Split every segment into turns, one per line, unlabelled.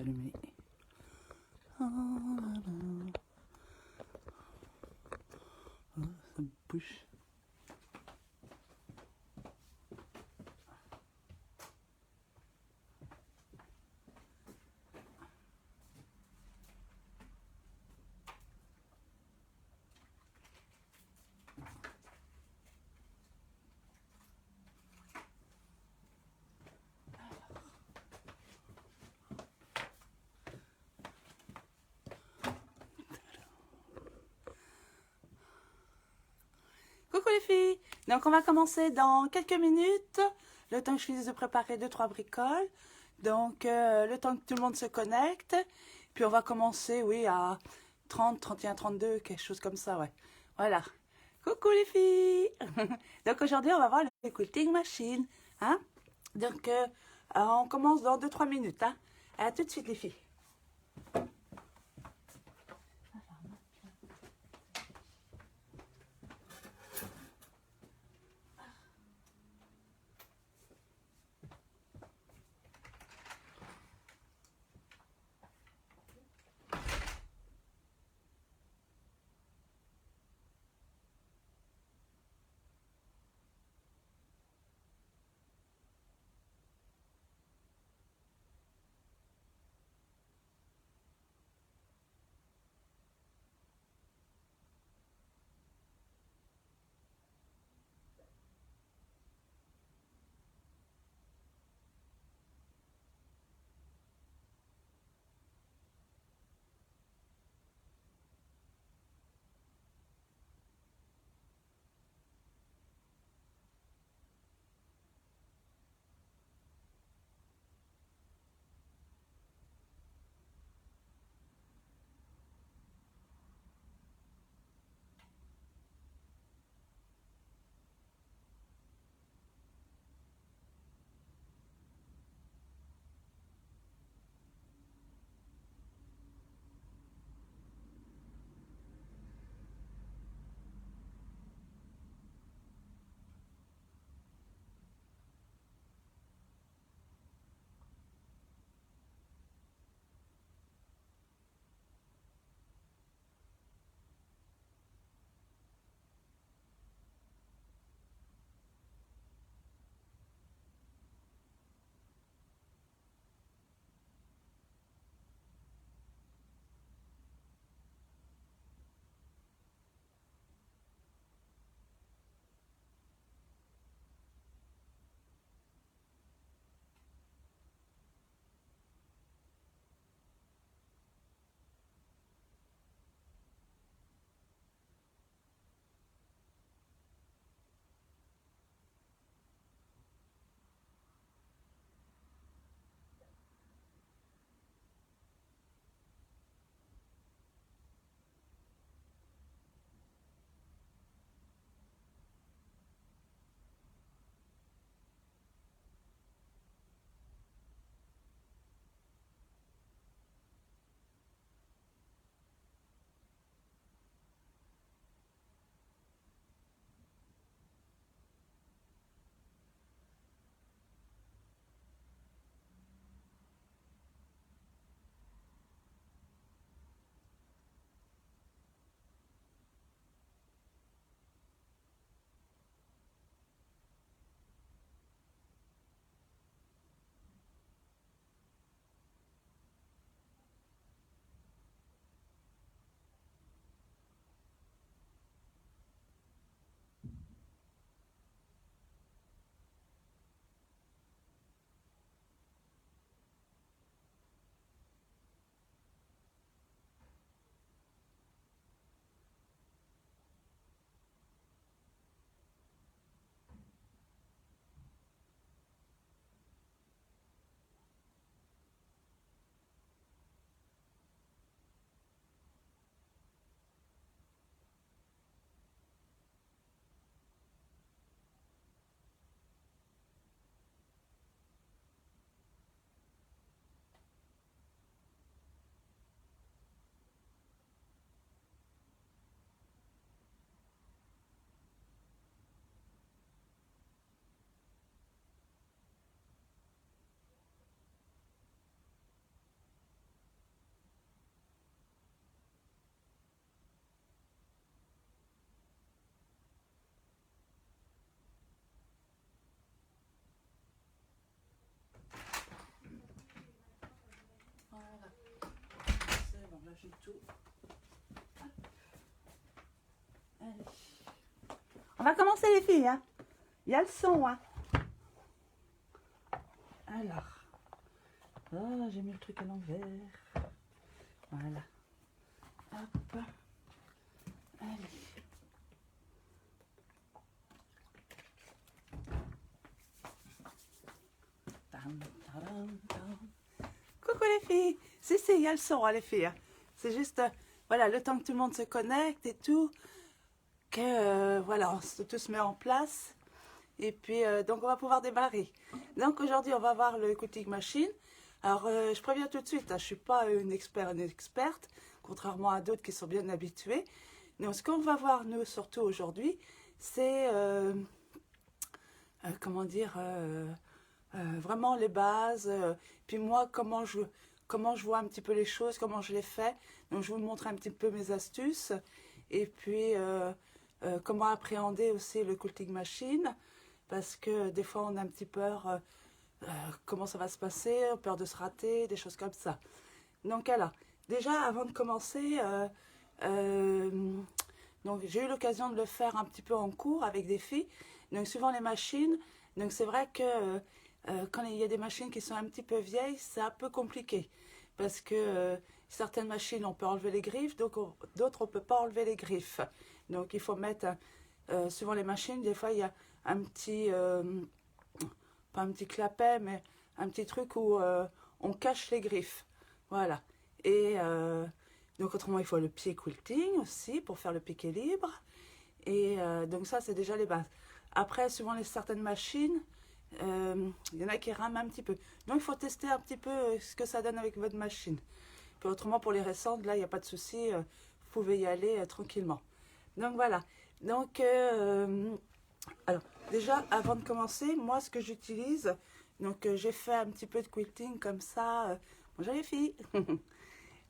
s'allumer. Oh là là. Oh, ça bouge. Coucou les filles. Donc on va commencer dans quelques minutes, le temps que je finisse de préparer 2-3 bricoles. Donc le temps que tout le monde se connecte. Puis on va commencer, oui, à 30, 31, 32, quelque chose comme ça, ouais. Voilà. Coucou les filles. Donc aujourd'hui on va voir le quilting machine. Hein? Donc on commence dans 2-3 minutes. Hein? À tout de suite les filles. du tout. Allez. On va commencer les filles, hein. Il y a le son, hein. Alors. Ah, j'ai mis le truc à l'envers. Voilà. Hop. Allez. Tam, tam, tam. Coucou les filles. Si, il y a le son, hein, les filles. Hein. C'est juste, voilà, le temps que tout le monde se connecte et tout, que, voilà, tout se met en place. Et puis, donc, on va pouvoir démarrer. Donc, aujourd'hui, on va voir le quilting machine. Alors, je préviens tout de suite, hein, je ne suis pas une experte, contrairement à d'autres qui sont bien habitués. Donc, ce qu'on va voir, nous, surtout aujourd'hui, c'est, comment dire, vraiment les bases. Puis moi, comment je vois un petit peu les choses, comment je les fais. Donc, je vais vous montrer un petit peu mes astuces. Et puis, comment appréhender aussi le quilting machine. Parce que des fois, on a un petit peur, comment ça va se passer, peur de se rater, des choses comme ça. Donc, alors, déjà, avant de commencer, donc j'ai eu l'occasion de le faire un petit peu en cours avec des filles. Donc, suivant les machines, donc c'est vrai que quand il y a des machines qui sont un petit peu vieilles, c'est un peu compliqué. Parce que certaines machines, on peut enlever les griffes, d'autres, on ne peut pas enlever les griffes. Donc, il faut mettre, suivant les machines, des fois, il y a un petit, pas un petit clapet, mais un petit truc où on cache les griffes. Voilà. Et donc, autrement, il faut le pied quilting aussi pour faire le piqué libre. Et donc, ça, c'est déjà les bases. Après, suivant certaines machines, il y en a qui rament un petit peu. Donc, il faut tester un petit peu ce que ça donne avec votre machine. Puis, autrement, pour les récentes, là, il n'y a pas de souci. Vous pouvez y aller tranquillement. Donc, voilà. Donc, alors, déjà, avant de commencer, moi, ce que j'utilise, donc j'ai fait un petit peu de quilting comme ça. Bonjour les filles.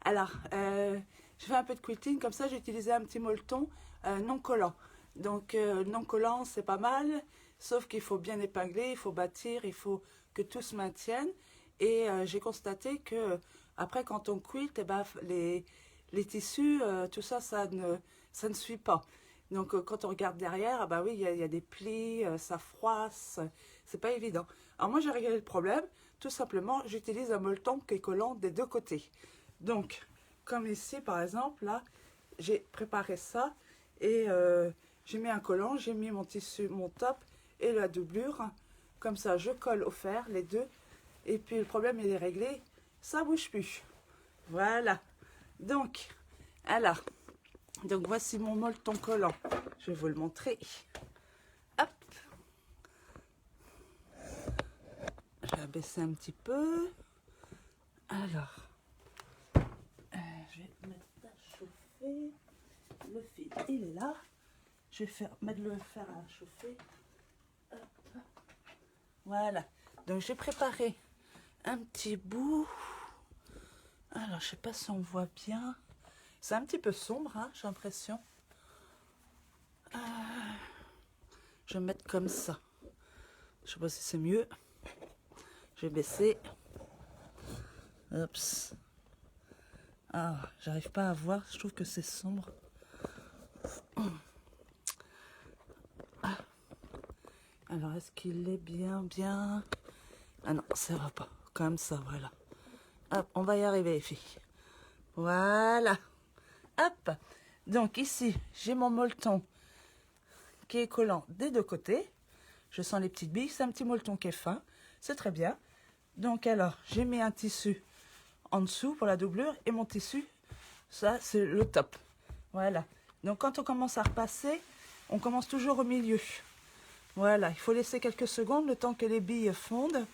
Alors, je fais un peu de quilting comme ça, j'ai utilisé un petit molleton non collant. Donc, non collant, c'est pas mal, sauf qu'il faut bien épingler, il faut bâtir, il faut que tout se maintienne. Et j'ai constaté que, après, quand on quilte, eh ben, les tissus, tout ça, ça ne suit pas. Donc, quand on regarde derrière, bah oui, il y a des plis, ça froisse, c'est pas évident. Alors, moi, j'ai réglé le problème. Tout simplement, j'utilise un molleton qui est collant des deux côtés. Donc, comme ici, par exemple, là, j'ai préparé ça et j'ai mis un collant, j'ai mis mon tissu, mon top et la doublure. Comme ça, je colle au fer, les deux. Et puis, le problème, il est réglé. Ça bouge plus. Voilà. Donc, alors... Donc voici mon molleton collant. Je vais vous le montrer. Hop. Je vais abaisser un petit peu. Alors, je vais mettre à chauffer. Le fil, il est là. Je vais mettre le fer à chauffer. Hop. Voilà. Donc j'ai préparé un petit bout. Alors, je sais pas si on voit bien. C'est un petit peu sombre, hein, j'ai l'impression. Je vais mettre comme ça. Je sais pas si c'est mieux. Je vais baisser. Oups. Ah, j'arrive pas à voir. Je trouve que c'est sombre. Ah. Alors, est-ce qu'il est bien? Ah non, ça va pas. Comme ça, voilà. Hop, on va y arriver, les filles. Voilà. Hop. Donc ici, j'ai mon molleton qui est collant des deux côtés. Je sens les petites billes. C'est un petit molleton qui est fin. C'est très bien. Donc alors, j'ai mis un tissu en dessous pour la doublure et mon tissu, ça c'est le top. Voilà. Donc quand on commence à repasser, on commence toujours au milieu. Voilà, il faut laisser quelques secondes le temps que les billes fondent.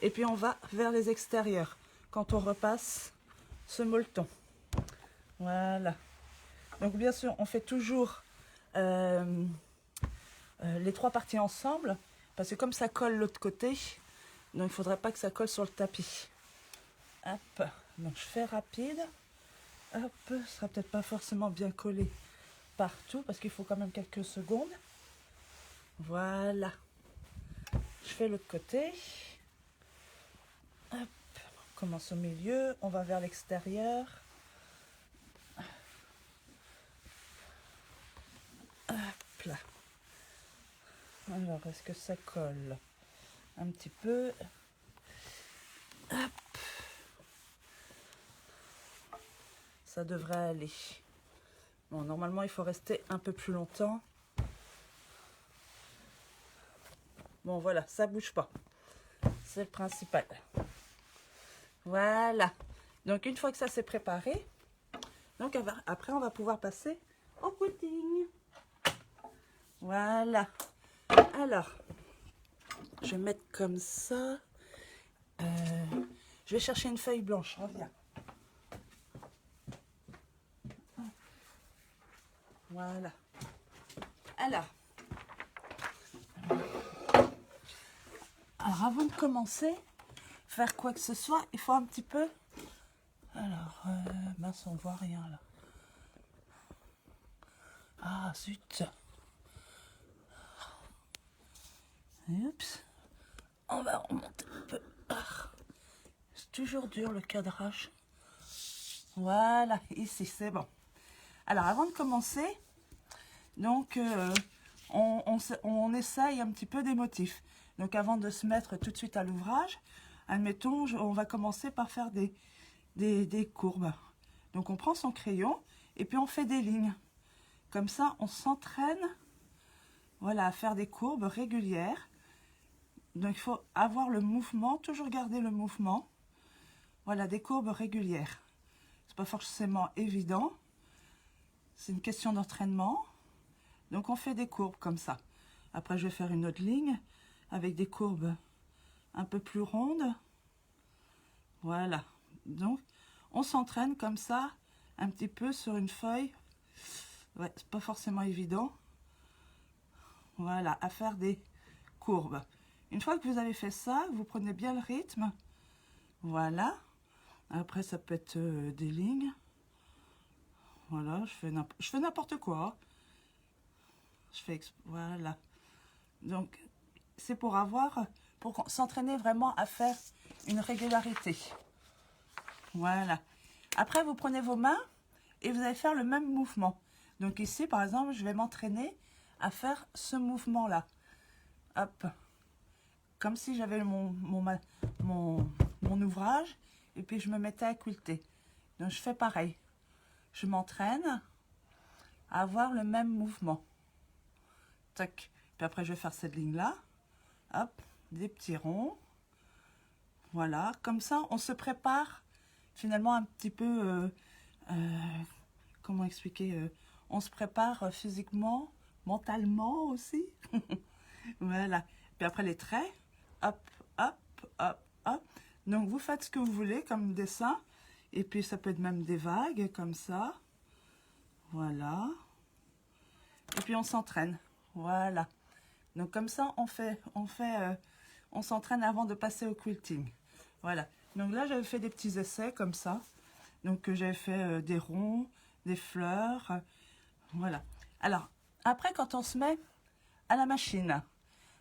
Et puis on va vers les extérieurs quand on repasse ce molleton. Voilà. Donc bien sûr, on fait toujours les trois parties ensemble, parce que comme ça colle l'autre côté, donc il ne faudrait pas que ça colle sur le tapis. Hop, donc je fais rapide. Hop, ce sera peut-être pas forcément bien collé partout, parce qu'il faut quand même quelques secondes. Voilà. Je fais l'autre côté. Hop, on commence au milieu, on va vers l'extérieur. Alors, est-ce que ça colle un petit peu? Hop. Ça devrait aller. Bon, normalement, il faut rester un peu plus longtemps. Bon, voilà, ça bouge pas. C'est le principal. Voilà. Donc, une fois que ça s'est préparé, donc après, on va pouvoir passer au quilting. Voilà. Alors, je vais mettre comme ça. Je vais chercher une feuille blanche. Reviens. Voilà. Alors, avant de commencer, faire quoi que ce soit, il faut un petit peu... Alors, mince, on voit rien là. Ah, zut. Oups. On va remonter un peu. C'est toujours dur le cadrage. Voilà, ici, c'est bon. Alors, avant de commencer, donc, on essaye un petit peu des motifs. Donc, avant de se mettre tout de suite à l'ouvrage, admettons, on va commencer par faire des courbes. Donc, on prend son crayon et puis on fait des lignes. Comme ça, on s'entraîne, voilà, à faire des courbes régulières. Donc, il faut avoir le mouvement, toujours garder le mouvement. Voilà, des courbes régulières. C'est pas forcément évident. C'est une question d'entraînement. Donc, on fait des courbes comme ça. Après, je vais faire une autre ligne avec des courbes un peu plus rondes. Voilà. Donc, on s'entraîne comme ça, un petit peu sur une feuille. Ouais, c'est pas forcément évident. Voilà, à faire des courbes. Une fois que vous avez fait ça, vous prenez bien le rythme. Voilà. Après, ça peut être des lignes. Voilà, je fais n'importe quoi. Voilà. Donc, c'est pour s'entraîner vraiment à faire une régularité. Voilà. Après, vous prenez vos mains et vous allez faire le même mouvement. Donc ici, par exemple, je vais m'entraîner à faire ce mouvement-là. Hop. Comme si j'avais mon ouvrage et puis je me mettais à quilter. Donc je fais pareil. Je m'entraîne à avoir le même mouvement. Tac. Puis après, je vais faire cette ligne-là. Hop. Des petits ronds. Voilà. Comme ça, on se prépare finalement un petit peu... comment expliquer on se prépare physiquement, mentalement aussi. Voilà. Puis après les traits, hop, hop, hop, hop. Donc vous faites ce que vous voulez comme dessin. Et puis ça peut être même des vagues comme ça. Voilà. Et puis on s'entraîne. Voilà. Donc comme ça on s'entraîne avant de passer au quilting. Voilà. Donc là j'avais fait des petits essais comme ça. Donc j'avais fait des ronds, des fleurs. Voilà. Alors, après, quand on se met à la machine,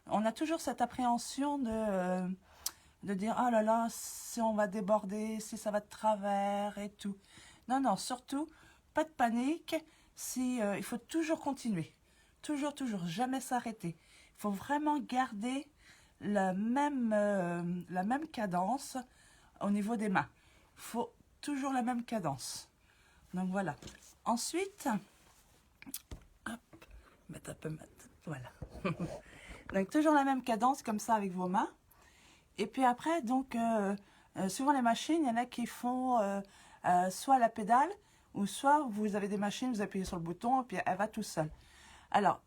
on a toujours cette appréhension de dire, oh là là, si on va déborder, si ça va de travers et tout. Non, non, surtout, pas de panique. Il faut toujours continuer. Toujours, toujours, jamais s'arrêter. Il faut vraiment garder la même cadence au niveau des mains. Il faut toujours la même cadence. Donc voilà. Ensuite, hop, mettre un peu, voilà. Donc toujours la même cadence comme ça avec vos mains. Et puis après, donc, suivant les machines, il y en a qui font soit la pédale, ou soit vous avez des machines, vous appuyez sur le bouton et puis elle va tout seul. Alors,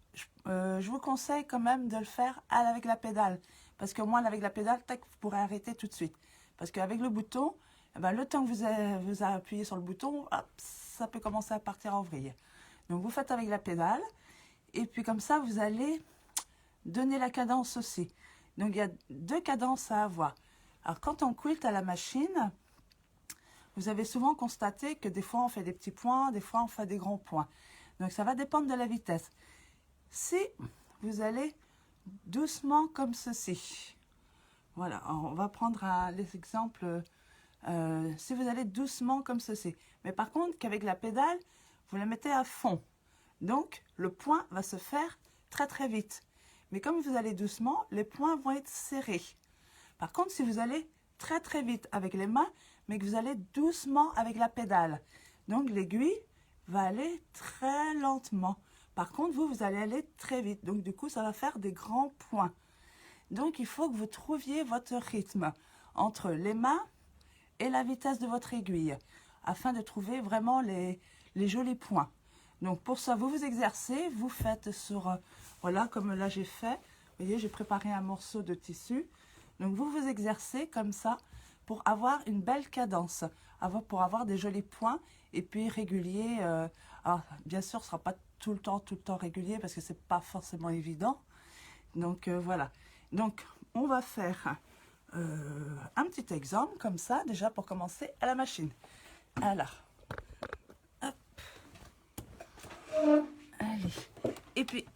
je vous conseille quand même de le faire avec la pédale. Parce que moi, avec la pédale, tac, vous pourrez arrêter tout de suite. Parce qu'avec le bouton, eh ben, le temps que vous appuyez sur le bouton, hop, ça peut commencer à partir en vrille. Donc, vous faites avec la pédale. Et puis, comme ça, vous allez donner la cadence aussi. Donc, il y a deux cadences à avoir. Alors, quand on quilte à la machine, vous avez souvent constaté que des fois, on fait des petits points, des fois, on fait des grands points. Donc, ça va dépendre de la vitesse. Si vous allez doucement comme ceci. Voilà, on va prendre les exemples. Si vous allez doucement comme ceci. Mais par contre, qu'avec la pédale, vous la mettez à fond. Donc, le point va se faire très très vite. Mais comme vous allez doucement, les points vont être serrés. Par contre, si vous allez très très vite avec les mains, mais que vous allez doucement avec la pédale, donc l'aiguille va aller très lentement. Par contre, vous allez aller très vite. Donc, du coup, ça va faire des grands points. Donc, il faut que vous trouviez votre rythme entre les mains et la vitesse de votre aiguille, afin de trouver vraiment les jolis points. Donc, pour ça, vous vous exercez, vous faites sur, voilà, comme là j'ai fait. Vous voyez, j'ai préparé un morceau de tissu. Donc, vous vous exercez comme ça pour avoir une belle cadence, pour avoir des jolis points et puis réguliers. Alors, bien sûr, ce ne sera pas tout le temps régulier parce que ce n'est pas forcément évident. Donc, voilà. Donc, on va faire un petit exemple comme ça, déjà pour commencer à la machine. Alors, hop. Allez. Et puis,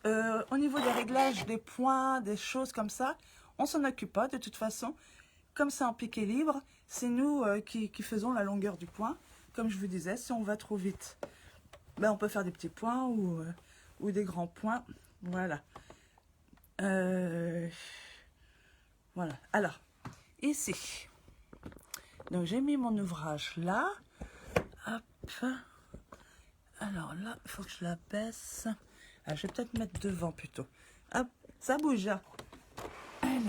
au niveau des réglages, des points, des choses comme ça, on s'en occupe pas de toute façon. Comme c'est en piqué libre, c'est nous qui faisons la longueur du point. Comme je vous disais, si on va trop vite, ben, on peut faire des petits points ou des grands points. Voilà. Voilà. Alors, ici. Donc, j'ai mis mon ouvrage là. Hop. Alors là, il faut que je la baisse. Ah, je vais peut-être mettre devant plutôt. Hop, ça bouge. Hein. Allez.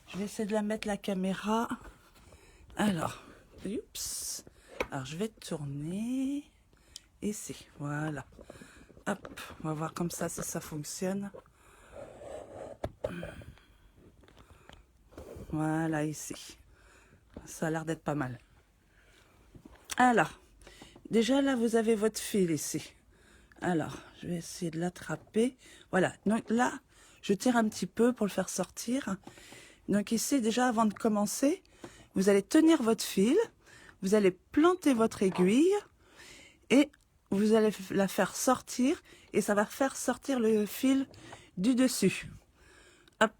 Je vais essayer de la mettre la caméra. Alors, oups. Alors, je vais tourner ici. Voilà. Hop, on va voir comme ça si ça fonctionne. Voilà, ici. Ça a l'air d'être pas mal. Alors, déjà là, vous avez votre fil ici. Alors, je vais essayer de l'attraper. Voilà, donc là, je tire un petit peu pour le faire sortir. Donc ici, déjà, avant de commencer, vous allez tenir votre fil, vous allez planter votre aiguille et vous allez la faire sortir et ça va faire sortir le fil du dessus. Hop,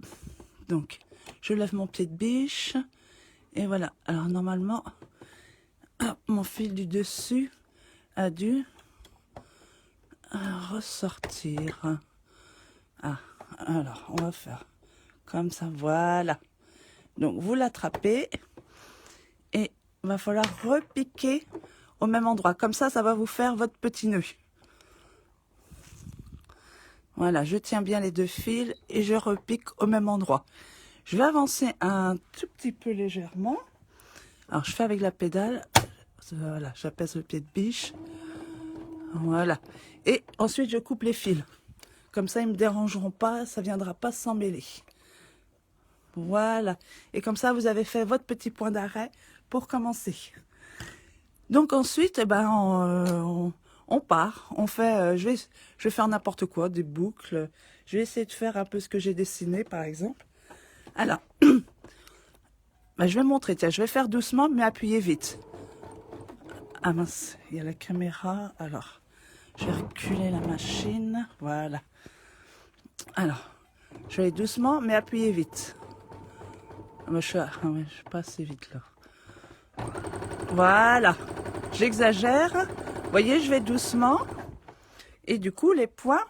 donc, je lève mon pied de biche et voilà. Alors, normalement, hop, mon fil du dessus a dû ressortir. Ah, alors, on va faire comme ça, voilà. Donc, vous l'attrapez et il va falloir repiquer au même endroit. Comme ça, ça va vous faire votre petit nœud. Voilà, je tiens bien les deux fils et je repique au même endroit. Je vais avancer un tout petit peu légèrement. Alors, je fais avec la pédale. Voilà, j'apaise le pied de biche. Voilà. Et ensuite, je coupe les fils. Comme ça, ils ne me dérangeront pas, ça ne viendra pas s'emmêler. Voilà. Et comme ça, vous avez fait votre petit point d'arrêt pour commencer. Donc ensuite, eh ben, on part. On fait, je vais faire n'importe quoi, des boucles. Je vais essayer de faire un peu ce que j'ai dessiné, par exemple. Alors, ben, je vais montrer. Tiens, je vais faire doucement, mais appuyer vite. Ah mince, il y a la caméra. Alors, je vais reculer la machine. Voilà. Alors, je vais aller doucement, mais appuyer vite. Je suis pas assez vite là. Voilà. J'exagère. Vous voyez, je vais doucement. Et du coup, les points.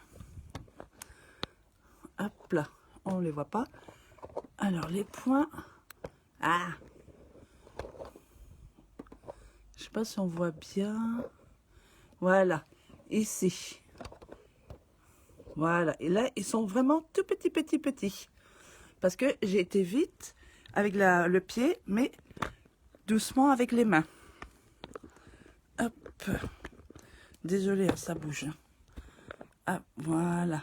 Hop là. On ne les voit pas. Alors, les points. Ah. Je sais pas si on voit bien. Voilà. Ici. Voilà. Et là, ils sont vraiment tout petits. Parce que j'ai été vite avec le pied, mais doucement avec les mains. Hop. Désolée, ça bouge. Ah, voilà.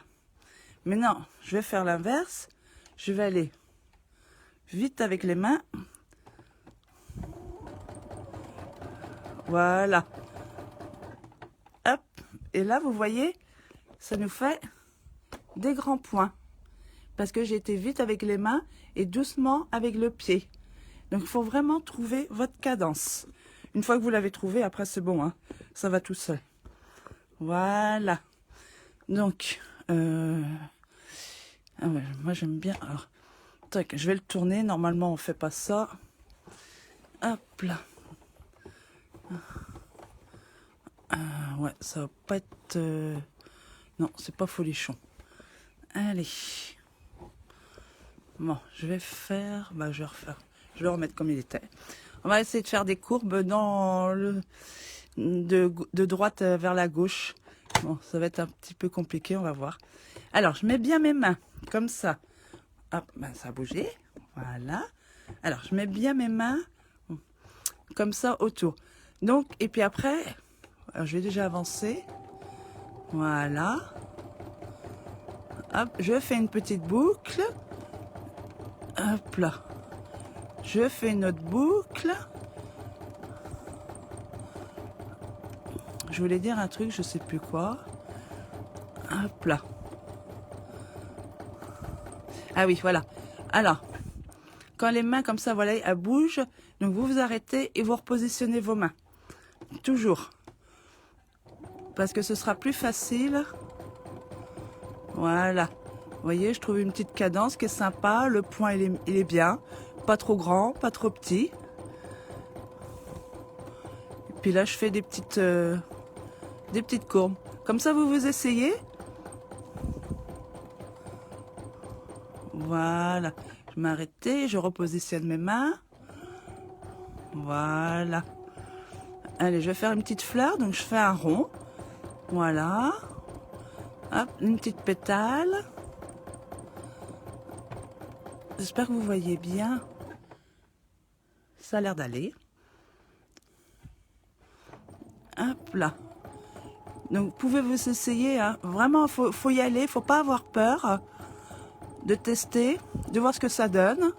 Maintenant, je vais faire l'inverse. Je vais aller vite avec les mains. Voilà. Hop. Et là, vous voyez, ça nous fait des grands points. Parce que j'ai été vite avec les mains et doucement avec le pied. Donc, il faut vraiment trouver votre cadence. Une fois que vous l'avez trouvé, après, c'est bon. Hein, ça va tout seul. Voilà. Donc, ah ouais, moi, j'aime bien. Alors, tac, je vais le tourner. Normalement, on fait pas ça. Hop là. Ouais, ça va pas être... Non, c'est pas folichon. Allez. Bon, je vais faire... Bah, je vais refaire. Je vais le remettre comme il était. On va essayer de faire des courbes dans le... de droite vers la gauche. Bon, ça va être un petit peu compliqué, on va voir. Alors, je mets bien mes mains, comme ça. Hop, ben, ça a bougé. Voilà. Alors, je mets bien mes mains, comme ça, autour. Donc, et puis après, alors, je vais déjà avancer. Voilà. Hop, je fais une petite boucle. Hop là. Je fais une autre boucle. Je voulais dire un truc, je sais plus quoi. Hop là. Ah oui, voilà. Alors, quand les mains comme ça, voilà, elles bougent, donc vous vous arrêtez et vous repositionnez vos mains. Toujours. Parce que ce sera plus facile. Voilà. Vous voyez, je trouve une petite cadence qui est sympa. Le point, il est bien. Pas trop grand, pas trop petit. Et puis là, je fais des petites courbes. Comme ça, vous vous essayez. Voilà. Je m'arrête, je repositionne mes mains. Voilà. Allez, je vais faire une petite fleur. Donc, je fais un rond. Voilà. Hop, une petite pétale. J'espère que vous voyez bien. Ça a l'air d'aller. Hop là. Donc, vous pouvez vous essayer. Hein. Vraiment, faut y aller. Faut pas avoir peur de tester, de voir ce que ça donne.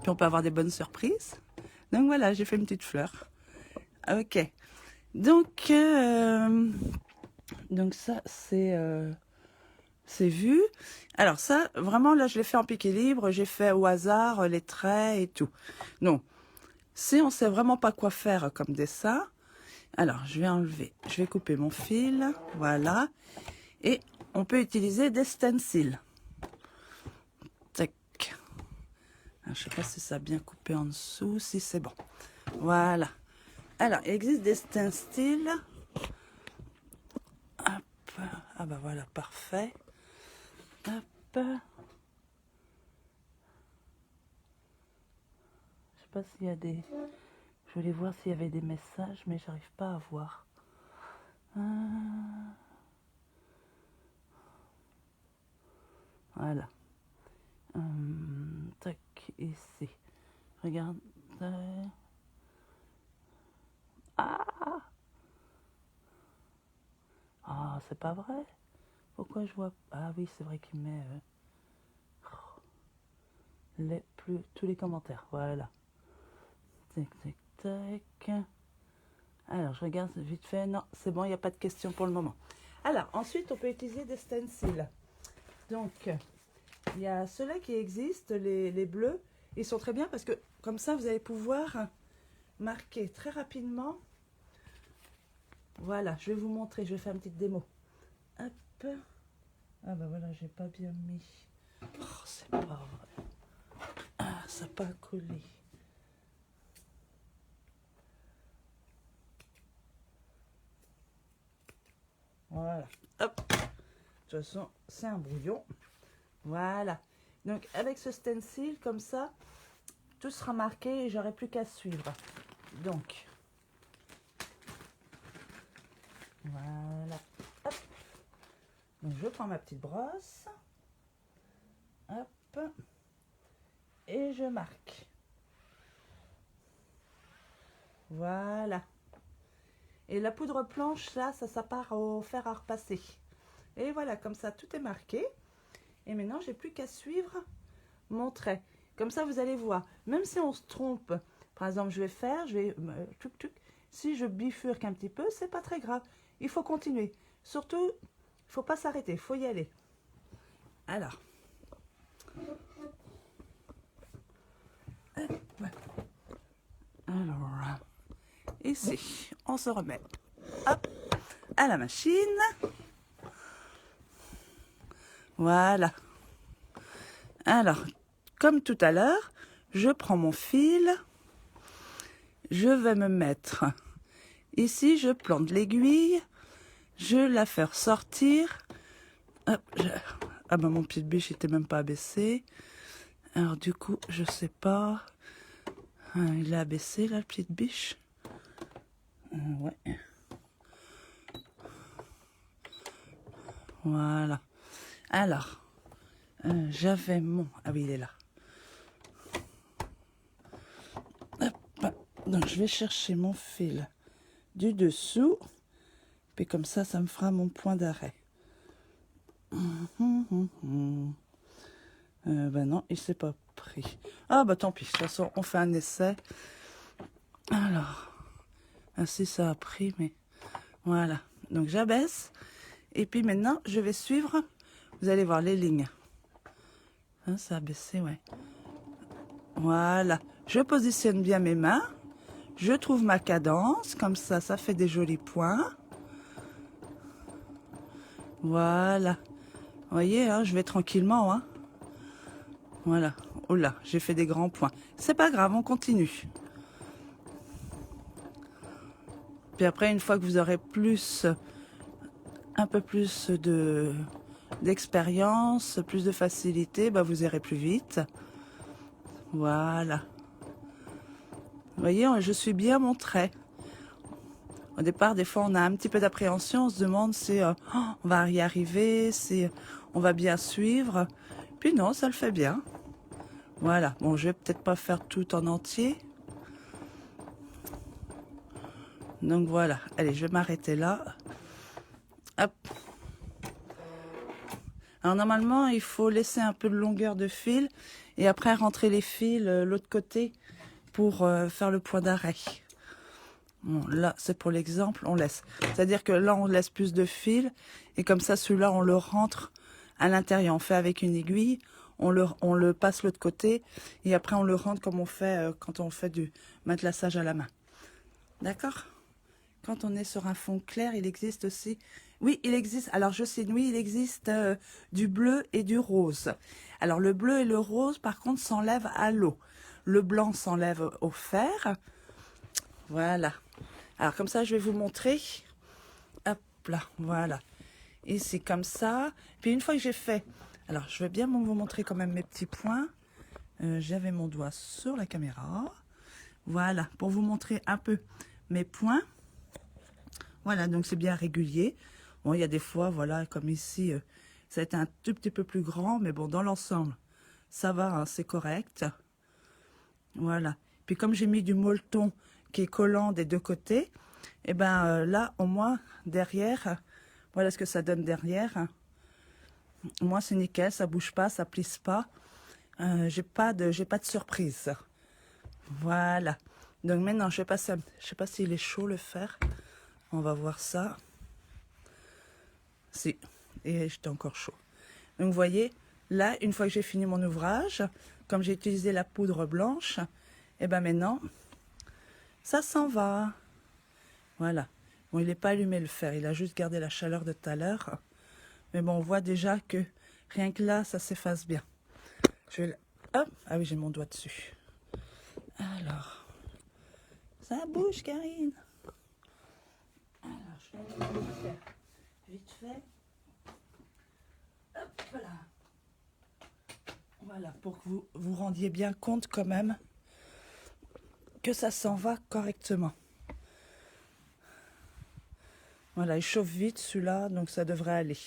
Puis, on peut avoir des bonnes surprises. Donc, voilà, j'ai fait une petite fleur. Ok. Donc ça, c'est vu. Alors ça, vraiment, là, je l'ai fait en piqué libre. J'ai fait au hasard les traits et tout. Non. Si on sait vraiment pas quoi faire comme dessin, alors, je vais enlever. Je vais couper mon fil. Voilà. Et on peut utiliser des stencils. Tac. Alors, je sais pas si ça a bien coupé en dessous. Si c'est bon. Voilà. Alors, il existe des stencils. Hop. Ah bah voilà, parfait. Hop. Je sais pas s'il y a des... Je voulais voir s'il y avait des messages, mais j'arrive pas à voir. Voilà. Tac, ici. Regarde. Ah, c'est pas vrai. Pourquoi je vois... Ah oui, c'est vrai qu'il met tous les commentaires. Voilà. Tac, tac, tac. Alors, je regarde vite fait. Non, c'est bon, il n'y a pas de questions pour le moment. Alors, ensuite, on peut utiliser des stencils. Donc, il y a ceux-là qui existent, les bleus. Ils sont très bien parce que, comme ça, vous allez pouvoir marquer très rapidement. Voilà, je vais vous montrer. Je vais faire une petite démo. Hop. Ah ben voilà, j'ai pas bien mis. Oh, c'est pas vrai. Ah, ça n'a pas collé. Voilà. Hop. De toute façon, c'est un brouillon. Voilà. Donc, avec ce stencil, comme ça, tout sera marqué et j'aurai plus qu'à suivre. Donc, voilà. Hop. Donc, je prends ma petite brosse. Hop. Et je marque. Voilà. Et la poudre blanche, là, ça part au fer à repasser. Et voilà, comme ça, tout est marqué. Et maintenant, j'ai plus qu'à suivre mon trait. Comme ça, vous allez voir. Même si on se trompe, par exemple, je vais si je bifurque un petit peu, c'est pas très grave. Il faut continuer. Surtout, il faut pas s'arrêter, il faut y aller. Alors. Alors, ici, on se remet. Hop, à la machine. Voilà. Alors, comme tout à l'heure, je prends mon fil. Je vais me mettre ici, je plante l'aiguille. Je la fais ressortir. Hop, Ah ben mon pied de biche n'était même pas abaissé. Alors du coup, je sais pas. Il est abaissé là, le pied de biche. Ouais. Voilà. Alors, j'avais mon... Ah oui, il est là. Hop. Donc je vais chercher mon fil du dessous. Puis comme ça me fera mon point d'arrêt. Ben non, il s'est pas pris. Ah bah tant pis, de toute façon, on fait un essai. Alors, ainsi ça a pris, mais voilà. Donc j'abaisse. Et puis maintenant, je vais suivre. Vous allez voir les lignes. Hein, ça a baissé, ouais. Voilà. Je positionne bien mes mains. Je trouve ma cadence. Comme ça fait des jolis points. Voilà. Vous voyez, hein, je vais tranquillement. Hein. Voilà. Oh là, j'ai fait des grands points. C'est pas grave, on continue. Puis après, une fois que vous aurez un peu plus d'expérience, plus de facilité, bah vous irez plus vite. Voilà. Vous voyez, je suis bien mon trait. Au départ, des fois, on a un petit peu d'appréhension. On se demande si on va y arriver, si on va bien suivre. Puis non, ça le fait bien. Voilà. Bon, je vais peut-être pas faire tout en entier. Donc voilà. Allez, je vais m'arrêter là. Hop. Alors normalement, il faut laisser un peu de longueur de fil et après rentrer les fils l'autre côté pour faire le point d'arrêt. Bon, là, c'est pour l'exemple, on laisse. C'est-à-dire que là, on laisse plus de fil et comme ça, celui-là, on le rentre à l'intérieur. On fait avec une aiguille, on le passe l'autre côté et après, on le rentre comme on fait quand on fait du matelassage à la main. D'accord ? Quand on est sur un fond clair, il existe aussi... Oui, il existe... Alors, je sais, oui, il existe du bleu et du rose. Alors, le bleu et le rose, par contre, s'enlèvent à l'eau. Le blanc s'enlève au fer. Voilà. Alors, comme ça, je vais vous montrer. Hop là, voilà. Et c'est comme ça. Puis, une fois que j'ai fait... Alors, je vais bien vous montrer quand même mes petits points. J'avais mon doigt sur la caméra. Voilà, pour vous montrer un peu mes points. Voilà, donc c'est bien régulier. Bon, il y a des fois, voilà, comme ici, ça a été un tout petit peu plus grand, mais bon, dans l'ensemble, ça va, hein, c'est correct. Voilà. Puis comme j'ai mis du molleton qui est collant des deux côtés, et ben là, au moins, derrière, voilà ce que ça donne derrière. Au moins, c'est nickel, ça bouge pas, ça plisse pas. J'ai pas de surprise. Voilà. Donc maintenant, je vais passer, je sais pas s'il est chaud le fer. On va voir ça. Si, et j'étais encore chaud. Donc vous voyez, là, une fois que j'ai fini mon ouvrage, comme j'ai utilisé la poudre blanche, et ben maintenant, ça s'en va. Voilà. Bon, il n'est pas allumé le fer, il a juste gardé la chaleur de tout à l'heure. Mais bon, on voit déjà que rien que là, ça s'efface bien. Je vais... Hop. Ah oui, j'ai mon doigt dessus. Alors, ça bouge, Karine. Alors, je vais le faire vite fait. Hop là. Voilà, pour que vous vous rendiez bien compte quand même que ça s'en va correctement. Voilà, il chauffe vite celui-là, donc ça devrait aller.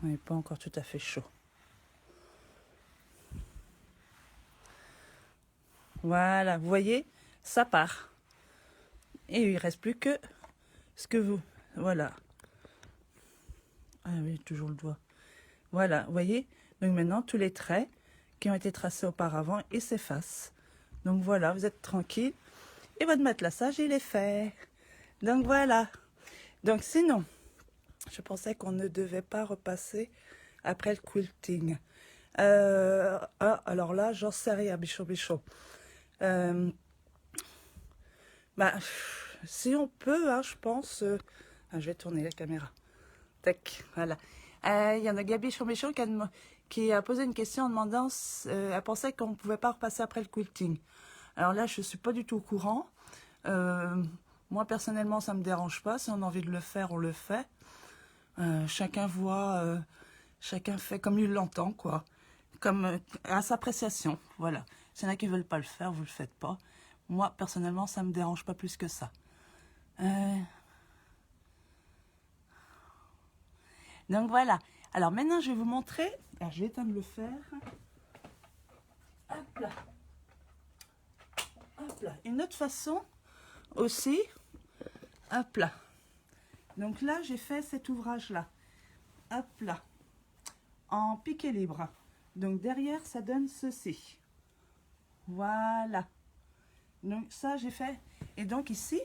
Il n'est pas encore tout à fait chaud. Voilà, vous voyez, ça part. Et il ne reste plus que ce que vous... Voilà. Ah oui, toujours le doigt. Voilà, vous voyez. Donc maintenant, tous les traits qui ont été tracés auparavant, ils s'effacent. Donc voilà, vous êtes tranquille. Et votre matelassage, il est fait. Donc voilà. Donc sinon, je pensais qu'on ne devait pas repasser après le quilting. Alors là, j'en sais rien, bichot. Si on peut, hein, je pense... je vais tourner la caméra. Tac, voilà. Il y en a Gabi Chombichon qui a posé une question en demandant... elle pensait qu'on ne pouvait pas repasser après le quilting. Alors là, je ne suis pas du tout au courant. Moi, personnellement, ça ne me dérange pas. Si on a envie de le faire, on le fait. Chacun voit, chacun fait comme il l'entend, quoi. Comme à sa appréciation, voilà. S'il y en a qui ne veulent pas le faire, vous ne le faites pas. Moi, personnellement, ça ne me dérange pas plus que ça. Donc voilà. Alors maintenant, je vais vous montrer. Alors, je vais éteindre le fer. Hop là. Hop là. Une autre façon aussi. Hop là. Donc là, j'ai fait cet ouvrage-là. Hop là. En piqué libre. Donc derrière, ça donne ceci. Voilà. Donc ça, j'ai fait. Et donc ici,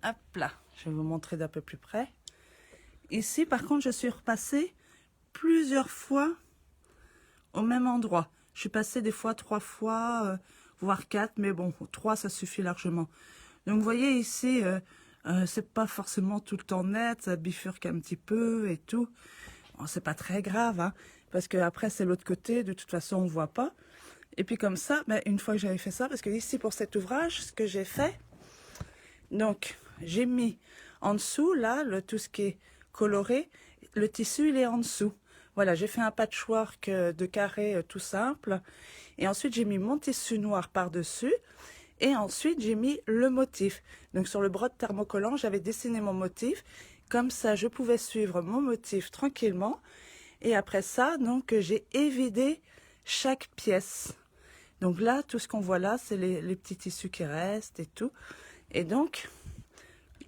hop là. Je vais vous montrer d'un peu plus près. Ici, par contre, je suis repassée plusieurs fois au même endroit. Je suis passée des fois 3 fois, voire 4, mais bon, 3, ça suffit largement. Donc, vous voyez ici, c'est pas forcément tout le temps net, ça bifurque un petit peu et tout. Bon, c'est pas très grave, hein, parce que après c'est l'autre côté, de toute façon, on voit pas. Et puis comme ça, ben, une fois que j'avais fait ça, parce que ici, pour cet ouvrage, ce que j'ai fait, donc, j'ai mis en dessous, là, tout ce qui est coloré, le tissu, il est en dessous. Voilà, j'ai fait un patchwork de carrés tout simple. Et ensuite, j'ai mis mon tissu noir par-dessus. Et ensuite, j'ai mis le motif. Donc, sur le brode thermocollant, j'avais dessiné mon motif. Comme ça, je pouvais suivre mon motif tranquillement. Et après ça, donc, j'ai évidé chaque pièce. Donc là, tout ce qu'on voit là, c'est les petits tissus qui restent et tout. Et donc,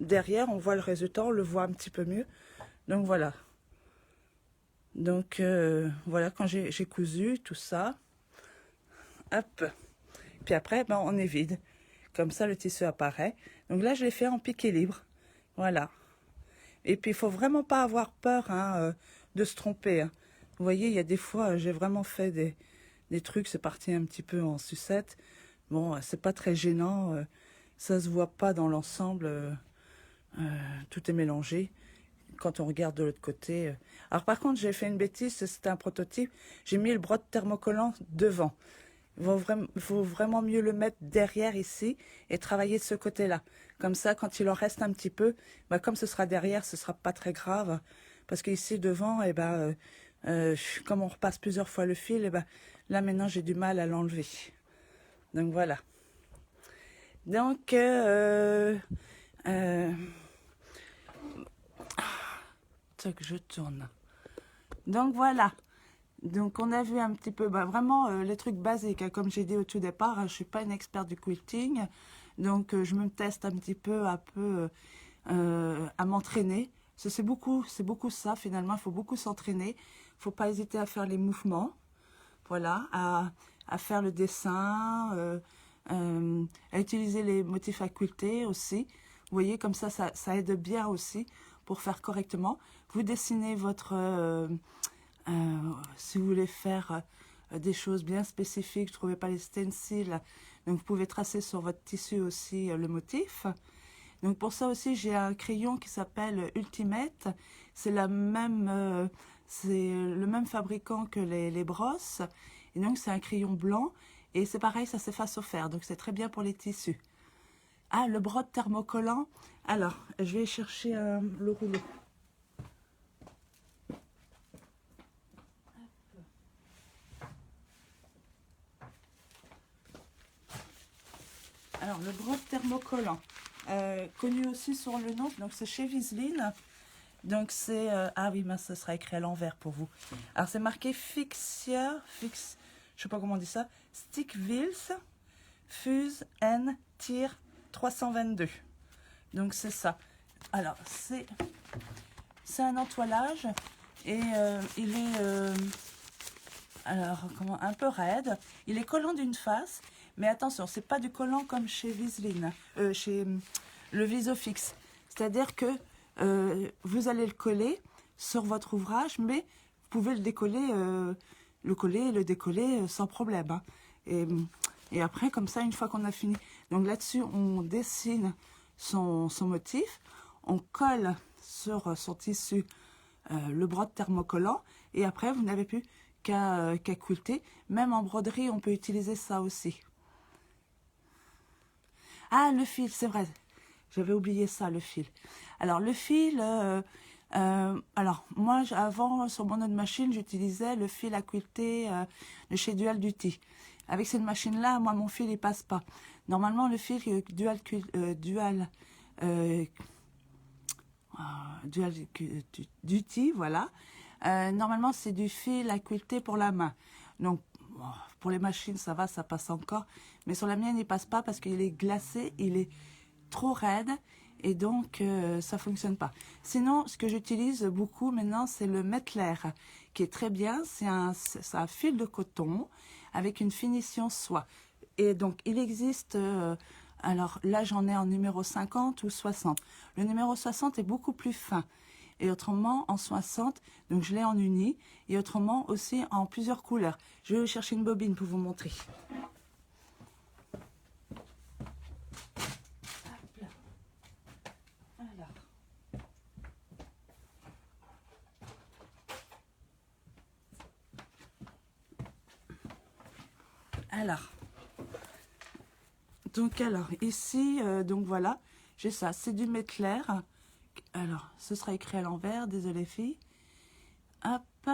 derrière, on voit le résultat, on le voit un petit peu mieux. Donc voilà. Donc voilà, quand j'ai cousu tout ça, hop. Puis après, ben, on est vide. Comme ça, le tissu apparaît. Donc là, je l'ai fait en piqué libre. Voilà. Et puis, il faut vraiment pas avoir peur hein, de se tromper. Hein. Vous voyez, il y a des fois, j'ai vraiment fait des trucs, c'est parti un petit peu en sucette. Bon, c'est pas très gênant. Ça se voit pas dans l'ensemble. Tout est mélangé. Quand on regarde de l'autre côté. Alors par contre, j'ai fait une bêtise, c'était un prototype. J'ai mis le brode thermocollant devant. Il faut vraiment mieux le mettre derrière ici et travailler de ce côté-là. Comme ça, quand il en reste un petit peu, bah, comme ce sera derrière, ce sera pas très grave. Parce qu'ici, devant, eh ben, comme on repasse plusieurs fois le fil, eh ben, là maintenant, j'ai du mal à l'enlever. Donc voilà. Donc, que je tourne. Donc voilà. Donc on a vu un petit peu, bah, vraiment les trucs basiques. Hein, comme j'ai dit au tout départ, hein, je suis pas une experte du quilting. Donc je me teste un petit peu, à m'entraîner. C'est beaucoup ça finalement. Il faut beaucoup s'entraîner. Il faut pas hésiter à faire les mouvements. Voilà, à faire le dessin, à utiliser les motifs à quilter aussi. Vous voyez, comme ça aide bien aussi pour faire correctement. Vous dessinez votre... si vous voulez faire des choses bien spécifiques, je ne trouvais pas les stencils, donc vous pouvez tracer sur votre tissu aussi le motif. Donc pour ça aussi, j'ai un crayon qui s'appelle Ultimate. C'est le même fabricant que les brosses. Et donc c'est un crayon blanc. Et c'est pareil, ça s'efface au fer. Donc c'est très bien pour les tissus. Ah, le brode thermocollant. Alors, je vais chercher le rouleau. Alors, le brode thermocollant, connu aussi sur le nom, donc c'est chez Viseline. Donc c'est... ah oui, mince, ça sera écrit à l'envers pour vous. Alors, c'est marqué Fixia, je sais pas comment on dit ça, Stick Wheels, Fuse and Tire 322. Donc c'est ça. Alors, c'est un entoilage et il est... alors, un peu raide. Il est collant d'une face. Mais attention, c'est pas du collant comme chez Viseline, chez le Visofix. C'est-à-dire que vous allez le coller sur votre ouvrage, mais vous pouvez le décoller, le coller et le décoller sans problème. Hein. Et après, comme ça, une fois qu'on a fini. Donc là-dessus, on dessine son motif, on colle sur son tissu le brode thermocollant, et après, vous n'avez plus qu'à quilter. Même en broderie, on peut utiliser ça aussi. Ah, le fil, c'est vrai. J'avais oublié ça, le fil. Alors, le fil, alors, moi, avant, sur mon autre machine, j'utilisais le fil à quilter de chez Dual Duty. Avec cette machine-là, moi, mon fil, il passe pas. Normalement, le fil euh, Dual Duty, voilà. Normalement, c'est du fil à quilter pour la main. Donc, bon, pour les machines, ça va, ça passe encore. Mais sur la mienne, il passe pas parce qu'il est glacé, il est trop raide. Et donc, ça fonctionne pas. Sinon, ce que j'utilise beaucoup maintenant, c'est le Mettler, qui est très bien. C'est un fil de coton avec une finition soie. Et donc, il existe, alors là, j'en ai en numéro 50 ou 60. Le numéro 60 est beaucoup plus fin. Et autrement, en 60, donc je l'ai en uni. Et autrement, aussi en plusieurs couleurs. Je vais chercher une bobine pour vous montrer. Alors, ici, donc voilà, j'ai ça, c'est du Mettler. Alors, ce sera écrit à l'envers, désolé filles. Hop.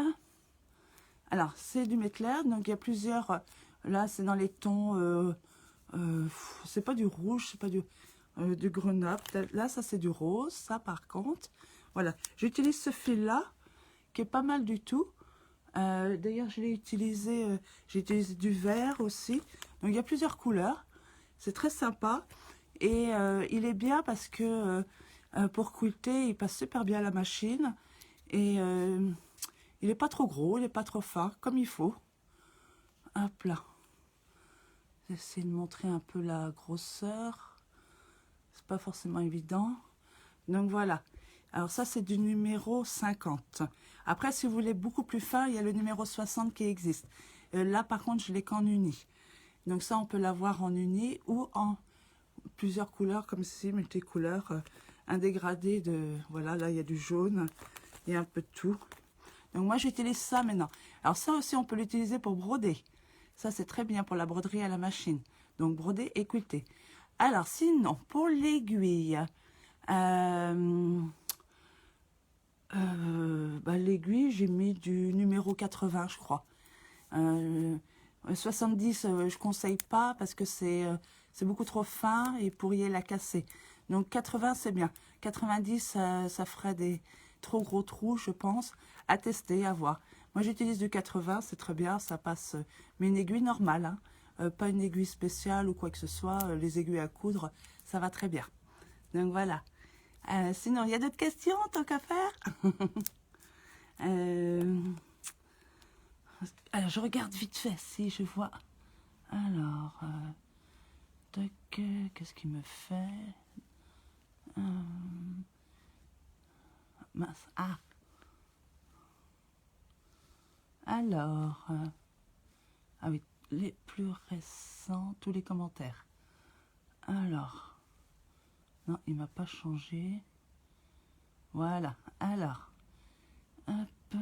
Alors, c'est du Mettler, donc il y a plusieurs, là c'est dans les tons, c'est pas du rouge, c'est pas du grenat. Là, ça c'est du rose, ça par contre. Voilà, j'utilise ce fil-là, qui est pas mal du tout. D'ailleurs, j'ai utilisé du vert aussi. Donc, il y a plusieurs couleurs. C'est très sympa. Et il est bien parce que pour quilter, il passe super bien à la machine. Et il n'est pas trop gros, il n'est pas trop fin, comme il faut. Hop là. J'essaie de montrer un peu la grosseur. C'est pas forcément évident. Donc voilà. Alors ça, c'est du numéro 50. Après, si vous voulez beaucoup plus fin, il y a le numéro 60 qui existe. Là, par contre, je l'ai qu'en uni. Donc ça, on peut l'avoir en uni ou en plusieurs couleurs, comme ceci, multicouleurs. Un dégradé de... Voilà, là, il y a du jaune. Il y a un peu de tout. Donc moi, j'utilise ça maintenant. Alors ça aussi, on peut l'utiliser pour broder. Ça, c'est très bien pour la broderie à la machine. Donc, broder et quilter. Alors, sinon, pour l'aiguille... l'aiguille, j'ai mis du numéro 80, je crois. 70, je conseille pas parce que c'est beaucoup trop fin et pourriez la casser. Donc 80, c'est bien. 90, ça ferait des trop gros trous, je pense. À tester, à voir. Moi, j'utilise du 80, c'est très bien, ça passe. Mais une aiguille normale, hein. Pas une aiguille spéciale ou quoi que ce soit. Les aiguilles à coudre, ça va très bien. Donc voilà. Sinon, il y a d'autres questions, tant qu'à faire. Alors, je regarde vite fait si je vois. Alors, qu'est-ce qu'il me fait? Mince. Ah. Alors, ah oui, les plus récents, tous les commentaires. Alors, non, il m'a pas changé. Voilà. Alors, hop.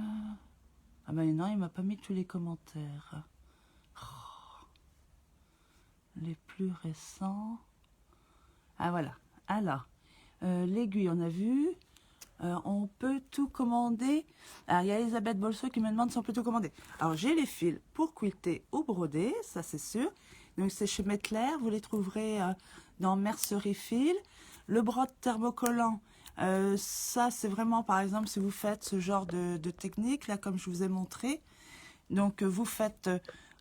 Ah ben non, il m'a pas mis tous les commentaires. Oh. Les plus récents. Ah voilà. Alors, l'aiguille, on a vu. On peut tout commander. Alors, il y a Elisabeth Bolso qui me demande si on peut tout commander. Alors, j'ai les fils pour quilter ou broder, ça c'est sûr. Donc, c'est chez Mettler. Vous les trouverez dans Mercerie Fil. Le brode thermocollant, ça c'est vraiment, par exemple, si vous faites ce genre de technique, là, comme je vous ai montré. Donc, vous faites,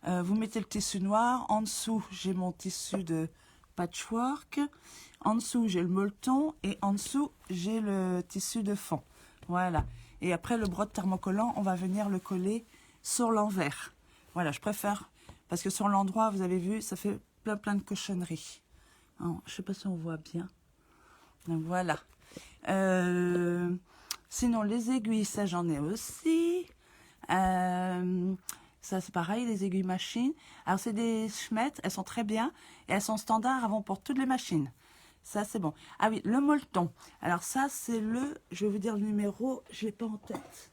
vous mettez le tissu noir. En dessous, j'ai mon tissu de patchwork. En dessous, j'ai le molleton et en dessous, j'ai le tissu de fond. Voilà. Et après, le brode thermocollant, on va venir le coller sur l'envers. Voilà, je préfère, parce que sur l'endroit, vous avez vu, ça fait plein de cochonneries. Alors, je ne sais pas si on voit bien. Donc, voilà. Sinon, les aiguilles, ça, j'en ai aussi. Ça, c'est pareil, les aiguilles machines. Alors, c'est des Schmidt, elles sont très bien. Et elles sont standards avant pour toutes les machines. Ça, c'est bon. Ah oui, le molleton. Alors ça, c'est le... Je vais vous dire le numéro, je ne l'ai pas en tête.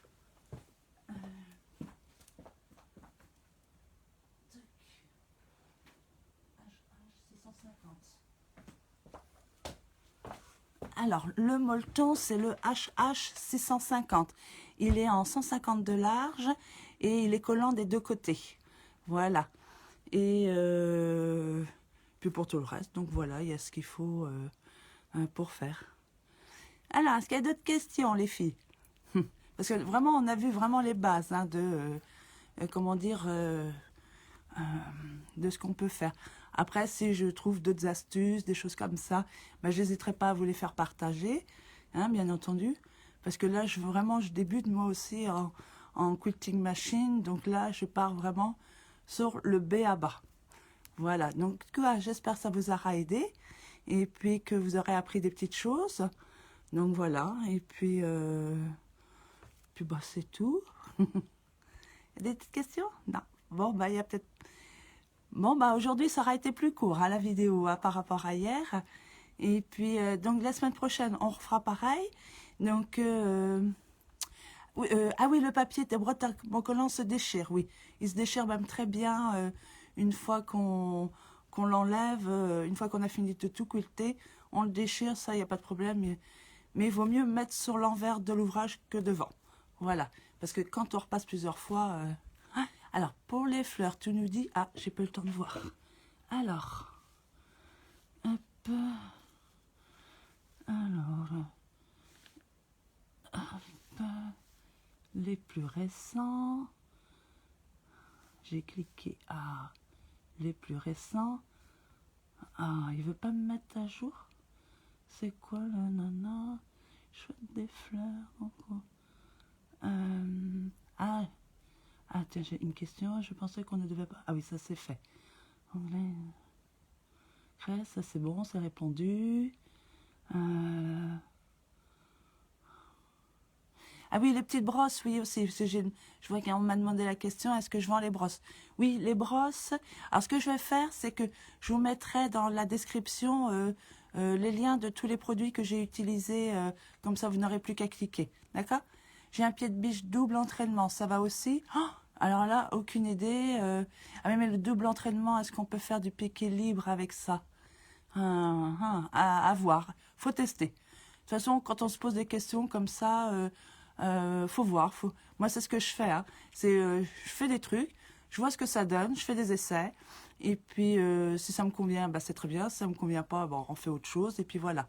Alors, le molleton, c'est le HH 650. Il est en 150 de large et il est collant des deux côtés. Voilà. Et puis pour tout le reste, donc voilà, il y a ce qu'il faut pour faire. Alors, est-ce qu'il y a d'autres questions, les filles? Parce que vraiment, on a vu vraiment les bases hein, de, comment dire, de ce qu'on peut faire. Après, si je trouve d'autres astuces, des choses comme ça, ben, je n'hésiterai pas à vous les faire partager, hein, bien entendu. Parce que là, je débute moi aussi en quilting machine. Donc là, je pars vraiment sur le B à bas. Voilà, donc j'espère que ça vous aura aidé. Et puis que vous aurez appris des petites choses. Donc voilà, et puis bah, c'est tout. Des petites questions? Non. Bon, bah, il y a peut-être... Bon, bah, aujourd'hui, ça aura été plus court, hein, la vidéo, hein, par rapport à hier. Et puis, donc, la semaine prochaine, on refera pareil. Donc, oui, ah oui, le papier de mon collant se déchire, oui. Il se déchire même très bien une fois qu'on l'enlève, une fois qu'on a fini de tout quilter. On le déchire, ça, il n'y a pas de problème. Mais il vaut mieux mettre sur l'envers de l'ouvrage que devant. Voilà. Parce que quand on repasse plusieurs fois... Ah, alors, pour les fleurs, tu nous dis... Ah, j'ai pas eu le temps de voir. Alors... Hop. Alors... Hop. Les plus récents. J'ai cliqué à les plus récents. Ah, il veut pas me mettre à jour. C'est quoi le nana? Chouette des fleurs. Ah, tiens, j'ai une question. Je pensais qu'on ne devait pas... Ah oui, ça c'est fait. Anglais. Ça c'est bon, c'est répondu. Ah oui, les petites brosses, oui aussi. Je vois qu'on m'a demandé la question, est-ce que je vends les brosses? Oui, les brosses. Alors ce que je vais faire, c'est que je vous mettrai dans la description les liens de tous les produits que j'ai utilisés. Comme ça, vous n'aurez plus qu'à cliquer. D'accord? J'ai un pied de biche double entraînement, ça va aussi? Oh, alors là, aucune idée. Ah mais le double entraînement, est-ce qu'on peut faire du piqué libre avec ça? À voir. Faut tester. De toute façon, quand on se pose des questions comme ça, faut voir. Moi, c'est ce que je fais. Hein. Je fais des trucs, je vois ce que ça donne, je fais des essais. Et puis, si ça me convient, bah, c'est très bien. Si ça me convient pas, bon, on fait autre chose. Et puis voilà.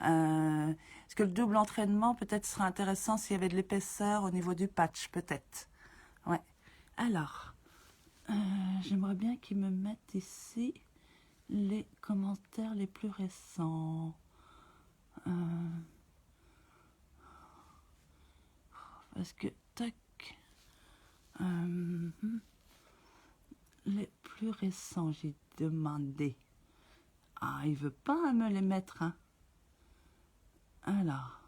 Est-ce que le double entraînement, peut-être, serait intéressant s'il y avait de l'épaisseur au niveau du patch, peut-être. Ouais. Alors, j'aimerais bien qu'ils me mettent ici les commentaires les plus récents. Parce que, tac, les plus récents, j'ai demandé. Ah, il veut pas me les mettre, hein. Alors.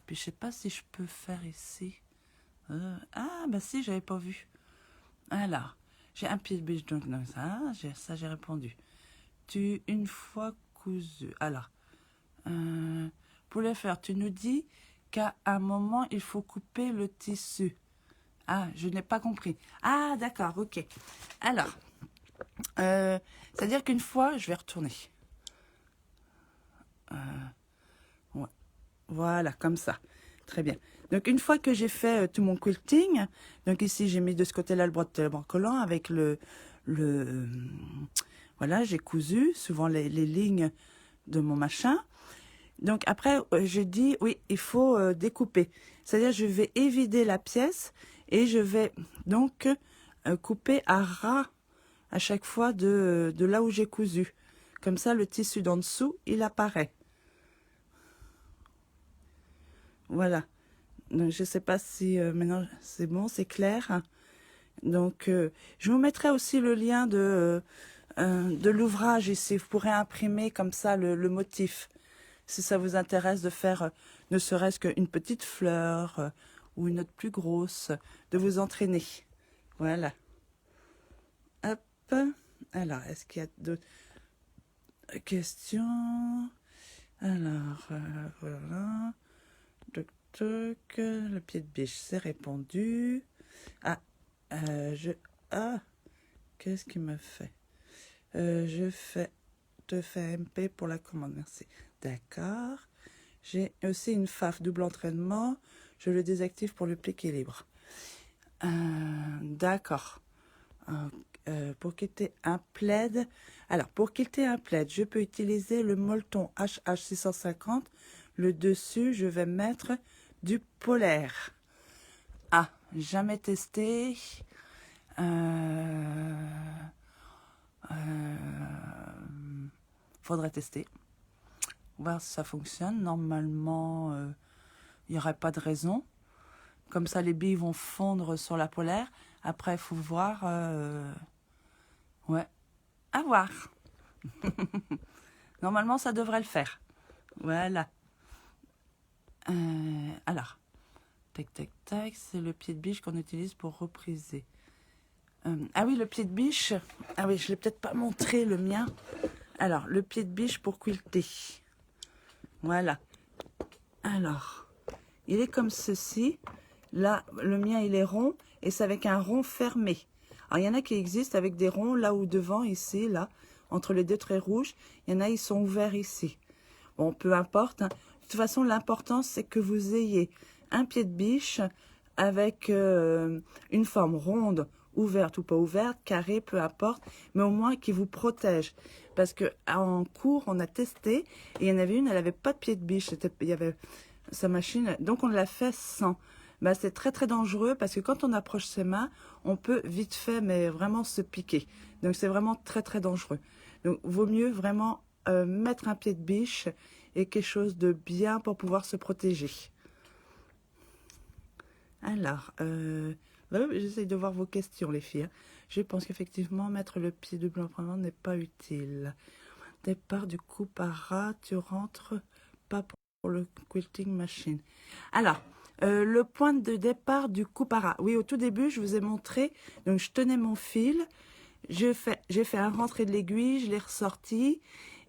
Puis, je sais pas si je peux faire ici. Ah, bah si, j'avais pas vu. Alors, j'ai un pied de biche, donc ça, j'ai répondu. Une fois cousu. Alors, pour le faire, tu nous dis qu'à un moment, il faut couper le tissu. Ah, je n'ai pas compris. Ah, d'accord, ok. Alors, c'est-à-dire qu'une fois, je vais retourner. Ouais. Voilà, comme ça. Très bien. Donc, une fois que j'ai fait tout mon quilting, donc ici, j'ai mis de ce côté-là le bras collant avec voilà, j'ai cousu souvent les lignes de mon machin. Donc, après, je dis, oui, il faut découper. C'est-à-dire, je vais évider la pièce et je vais donc couper à ras à chaque fois de là où j'ai cousu. Comme ça, le tissu d'en dessous, il apparaît. Voilà. Donc, je ne sais pas si maintenant c'est bon, c'est clair. Donc, je vous mettrai aussi le lien de l'ouvrage ici. Vous pourrez imprimer comme ça le motif. Si ça vous intéresse de faire ne serait-ce qu'une petite fleur ou une autre plus grosse, de vous entraîner. Voilà. Hop. Alors, est-ce qu'il y a d'autres questions? Alors, voilà. Le pied de biche, c'est répondu. Ah, ah, qu'est-ce qu'il me fait? te fais MP pour la commande, merci. D'accord. J'ai aussi une FAF, double entraînement. Je le désactive pour le pliquer libre. D'accord. Pour quitter un plaid. Alors, pour quitter un plaid, je peux utiliser le molleton HH650. Le dessus, je vais mettre du polaire. Ah, jamais testé. Faudrait tester. Voir si ça fonctionne. Normalement, il n'y aurait pas de raison. Comme ça, les billes vont fondre sur la polaire. Après, il faut voir. Ouais, à voir. Normalement, ça devrait le faire. Voilà. Alors, tac, tac, tac, c'est le pied de biche qu'on utilise pour repriser. Ah oui, le pied de biche. Ah oui, je ne l'ai peut-être pas montré, le mien. Alors, le pied de biche pour quilter. Voilà. Alors, il est comme ceci. Là, le mien, il est rond et c'est avec un rond fermé. Alors, il y en a qui existent avec des ronds là ou devant, ici, là, entre les deux traits rouges. Il y en a, ils sont ouverts ici. Bon, peu importe. Hein. De toute façon, l'important, c'est que vous ayez un pied de biche avec une forme ronde, ouverte ou pas ouverte, carrée, peu importe, mais au moins qui vous protège. Parce que en cours, on a testé et il y en avait une, elle n'avait pas de pied de biche. Il y avait sa machine, donc on l'a fait sans. Bah, c'est très très dangereux parce que quand on approche ses mains, on peut vite fait, mais vraiment se piquer. Donc c'est vraiment très très dangereux. Donc vaut mieux vraiment mettre un pied de biche et quelque chose de bien pour pouvoir se protéger. Alors, j'essaie de voir vos questions les filles. Je pense qu'effectivement mettre le pied de blanc n'est pas utile. Départ du coup par ras, tu rentres pas pour le quilting machine. Alors, le point de départ du coup par ras. Oui, au tout début, je vous ai montré. Donc, je tenais mon fil. J'ai fait un rentré de l'aiguille, je l'ai ressorti.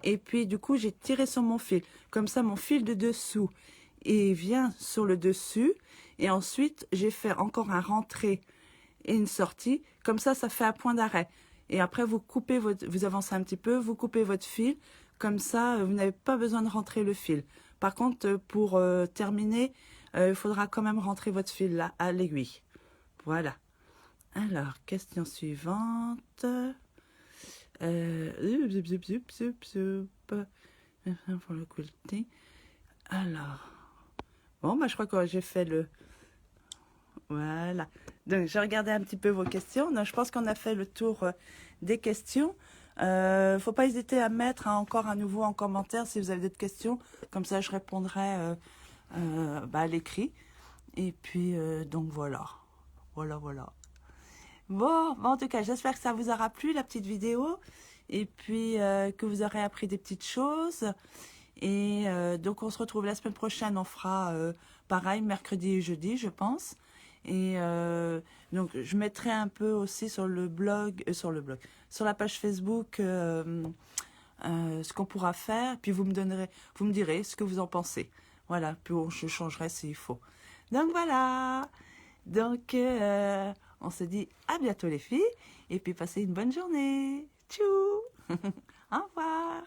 Et puis, du coup, j'ai tiré sur mon fil. Comme ça, mon fil de dessous, il vient sur le dessus. Et ensuite, j'ai fait encore un rentré et une sortie. Comme ça fait un point d'arrêt. Et après, vous avancez un petit peu, vous coupez votre fil. Comme ça, vous n'avez pas besoin de rentrer le fil. Par contre, pour terminer, il faudra quand même rentrer votre fil là, à l'aiguille. Voilà. Alors, question suivante. Pour le quilting. Alors, bon, bah, je crois que j'ai fait le... Voilà. Donc, j'ai regardé un petit peu vos questions. Donc, je pense qu'on a fait le tour des questions. Faut pas hésiter à mettre encore à nouveau en commentaire si vous avez d'autres questions. Comme ça, je répondrai à l'écrit. Et puis, donc, voilà. Voilà. Bon, en tout cas, j'espère que ça vous aura plu, la petite vidéo. Et puis, que vous aurez appris des petites choses. Et donc, on se retrouve la semaine prochaine. On fera pareil, mercredi et jeudi, je pense. Et donc, je mettrai un peu aussi sur le blog, sur la page Facebook, ce qu'on pourra faire. Puis, vous me direz ce que vous en pensez. Voilà, puis je changerai s'il faut. Donc, voilà. Donc, on se dit à bientôt les filles. Et puis, passez une bonne journée. Tchou. Au revoir.